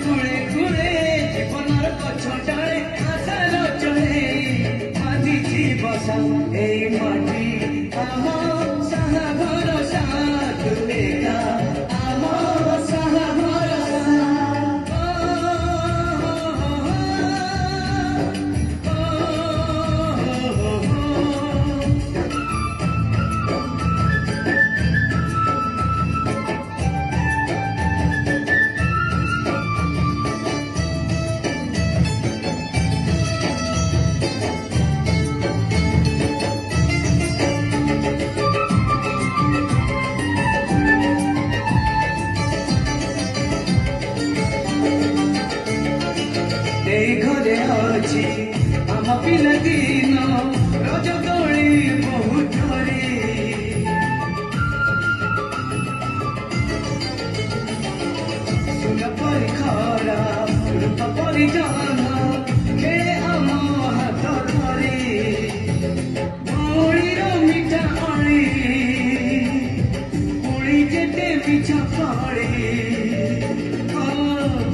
কুড়ে কুড়ে জীবনের গছ ডালে আশার চলে বাঁধিছি বসা এই মাটি আম সাহা ভরসা তুলেগা আম সাহা ভরসা এই ঘরে আছে আম পিলাদিন রজ দোଳି বহু ধরে সুন পরি খরা রূপ পরি জান খেলে আম হাত ধরে বড়ির মিঠা আড়ি পুড়ি যেতে মিঠা পড়ে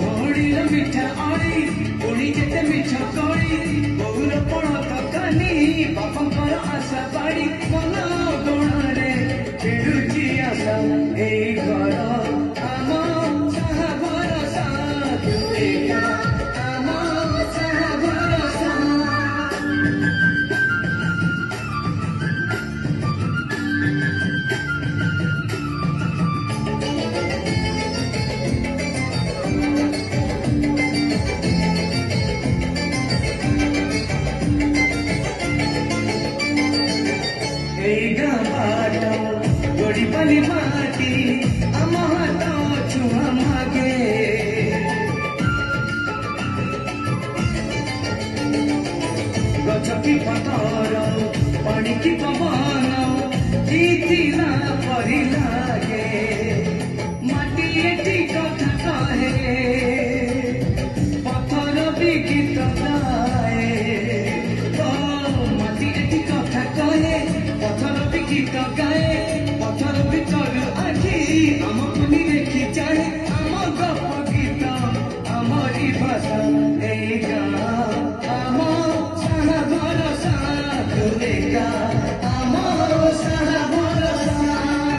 বড়ির মিঠা আড়ি পুড়ি যেতে মিঠা করি বহুর পড় তকানি বাপাଙ୍କର আশা বাড়ি মন কোণରେ ফেরুছি আশা এই ঘর আম সাহা ভরসা তুলেগা আম সাহা ভরসা এই গাঁ বাট গড়ি পালি মাটি আম হাত ছুঁয়া মাগে গছ কি পতর পানি কি পবন